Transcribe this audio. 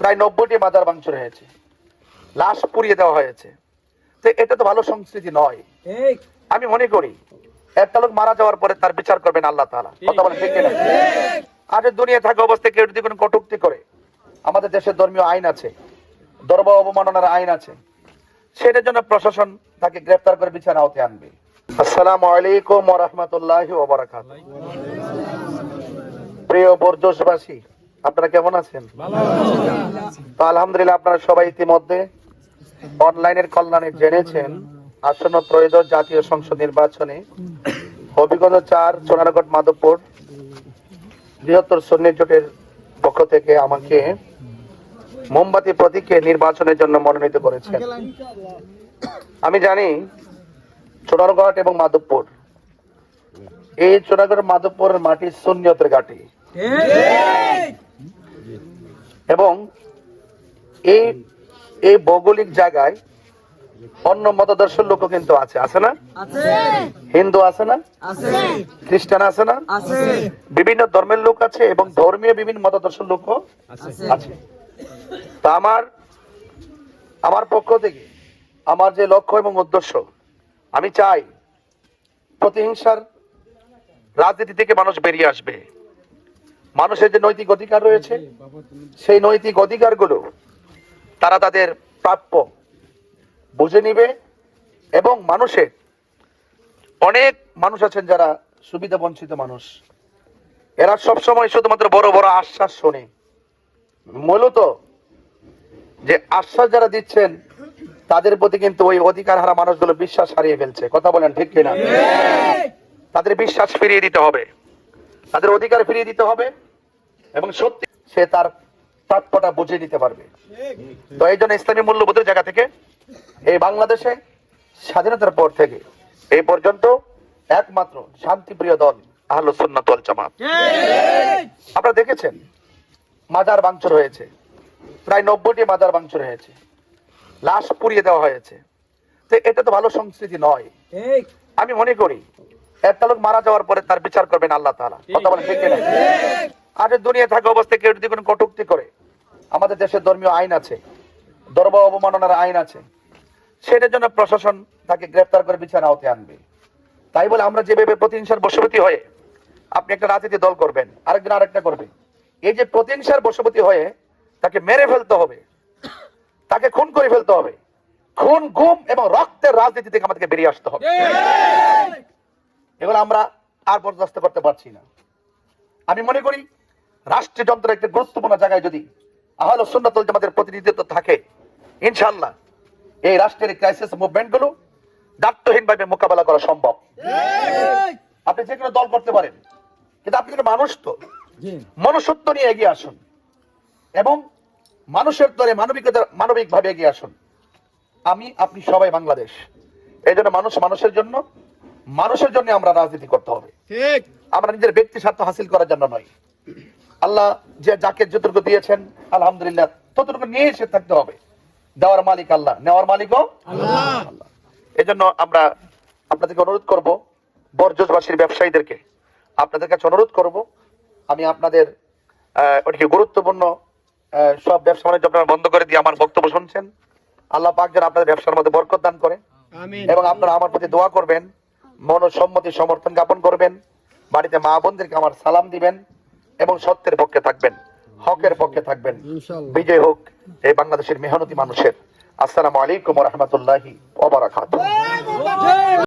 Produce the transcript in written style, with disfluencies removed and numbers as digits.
প্রায় 90টি মাজার ভাঙচুর হয়েছে, লাশ পুড়িয়ে দেওয়া হয়েছে। তো এটা তো ভালো সংস্কৃতি নয়। আমি মনে করি একটা লোক মারা যাওয়ার পরে তার বিচার করবেন আল্লাহ তাআলা। কথা বলেন ঠিক কিনা? আজ দুনিয়া থাকা অবস্থায় কেউ যদি কোনো কটূক্তি করে, আমাদের দেশে ধর্মীয় আইন আছে, ধর্ম অবমাননার আইন আছে, সেটার জন্য প্রশাসন তাকে গ্রেফতার করে বিচার আওতায় আনবে। আসসালামু আলাইকুম ওয়া রাহমাতুল্লাহি ওয়া বারাকাতুহু। প্রিয় বর্জসবাসী, আপনারা কেমন আছেন? তো আলহামদুলিল্লাহ, আপনারা সবাই ইতিমধ্যে অনলাইনের কল্যাণে জেনেছেন আসন্ন ত্রয়োদশ জাতীয় সংসদ নির্বাচনে হবিগঞ্জ ৪ সোনারগড় মাধবপুর বৃহত্তর সুন্নি জোটের পক্ষ থেকে আমাকে মোমবাতি প্রতীকে নির্বাচনের জন্য মনোনীত করেছেন। আমি জানি সোনারগড় এবং মাধবপুর, এই সোনারগড় মাধবপুরের মাটি সুন্নিয়তের ঘাঁটি, এবং এই ভৌগোলিক জায়গায় অন্য মতাদর্শের লোক কিন্তু আছে না? হিন্দু আছে না? খ্রিস্টান আছে না? বিভিন্ন ধর্মের লোক আছে এবং ধর্মীয় বিভিন্ন মতাদর্শের লোক আছে। তা আমার পক্ষ থেকে আমার যে লক্ষ্য এবং উদ্দেশ্য, আমি চাই প্রতিহিংসার রাজনীতি থেকে মানুষ বেরিয়ে আসবে। মানুষের যে নৈতিক অধিকার রয়েছে, সেই নৈতিক অধিকারগুলো তারা তাদের প্রাপ্য বুঝে নিবে, এবং অনেক মানুষ আছেন যারা সুবিধা বঞ্চিত মানুষ, এরা সবসময় শুধুমাত্র বড় বড় আশ্বাস শোনে। মূলত যে আশ্বাস যারা দিচ্ছেন তাদের প্রতি কিন্তু ওই অধিকার হারা মানুষগুলো বিশ্বাস হারিয়ে ফেলছে। কথা বলেন ঠিক কিনা? তাদের বিশ্বাস ফিরিয়ে দিতে হবে, তাদের অধিকার ফিরিয়ে দিতে হবে, এবং সত্যি সে তার প্রাপ্যটা বুঝে নিতে পারবে। তো এই জন্য ইসলামী মূল্যবোধের জায়গা থেকে এই বাংলাদেশে স্বাধীনতার পর থেকে এই পর্যন্ত একমাত্র শান্তিপ্রিয় দল আহলুস সুন্নাত ওয়াল জামাত। আপনারা দেখেছেন মাজার ভাঙচুর হয়েছে, প্রায় 90টি মাজার ভাঙচুর হয়েছে, লাশ পুড়িয়ে দেওয়া হয়েছে। তো এটা তো ভালো সংস্কৃতি নয়। আমি মনে করি একটা লোক মারা যাওয়ার পরে তার বিচার করবেন আল্লাহ তাআলা। কথা বলেন ঠিক কিনা? আজ দুনিয়া থাকা অবস্থায় কেউ যদি কোনো কটূক্তি করে, আমাদের দেশে ধর্মীয় আইন আছে, ধর্ম অবমাননার আইন আছে, সেটার জন্য প্রশাসন তাকে গ্রেফতার করে বিচার আওতায় আনবে। তাই বলে আমরা যেভাবে প্রতিহিংসার বশবর্তী হয়ে আপনি একটা রাজনীতি দল করবেন, আরেকজন আরেকটা করবে, এই যে প্রতিহিংসার বশবর্তী হয়ে তাকে মেরে ফেলতে হবে, তাকে খুন করে ফেলতে হবে, খুন গুম এবং রক্তের রাজনীতি থেকে আমাদেরকে বেরিয়ে আসতে হবে। এগুলো আমরা আর বরদাস্ত করতে পারছি না। আমি মনে করি রাষ্ট্রীয় যন্ত্রের একটা গুরুত্বপূর্ণ জায়গায় যদি আহলুস সুন্নাত ওয়াল জামাতের প্রতিনিধিত্ব থাকে, ইনশাআল্লাহ এই রাষ্ট্রের ক্রাইসিস মুভমেন্ট গুলো দায়িত্বহীনভাবে মোকাবেলা করা সম্ভব। আপনি যে কোনো দল করতে পারেন, কিন্তু আপনি মানুষ, তো মনুষ্যত্ব নিয়ে এগিয়ে আসুন এবং মানুষের দরে মানবিকভাবে এগিয়ে আসুন। আপনি সবাই বাংলাদেশ, এই জন্য মানুষের জন্য আমরা রাজনীতি করতে হবে। আমরা নিজের ব্যক্তি স্বার্থ হাসিল করার জন্য নয়। আল্লাহ যে যাকে যতটুকু দিয়েছেন আলহামদুলিল্লাহ ততটুকু নিয়ে এসে থাকতে হবে। দেওয়ার মালিক আল্লাহ, নেওয়ার মালিকও আল্লাহ। এই জন্য আমরা আপনাদেরকে অনুরোধ করব, বর্জসবাসীর ব্যবসায়ীদেরকে আপনাদের কাছে অনুরোধ করব, আমি আপনাদের অনেক গুরুত্বপূর্ণ সব ব্যবসা বাণিজ্য আপনারা বন্ধ করে দিয়ে আমার বক্তব্য শুনছেন। আল্লাহ পাক যেন আপনাদের ব্যবসার মধ্যে বরকত দান করে, এবং আপনারা আমার প্রতি দোয়া করবেন, মনসম্মতি সমর্থন জ্ঞাপন করবেন, বাড়িতে মা বোনদেরকে আমার সালাম দিবেন, এবং সত্যের পক্ষে থাকবেন, হকের পক্ষে থাকবেন। বিজয় হোক এই বাংলাদেশের মেহনতি মানুষের। আসসালামু আলাইকুম ওয়া রাহমাতুল্লাহি ওয়া বারাকাতুহু।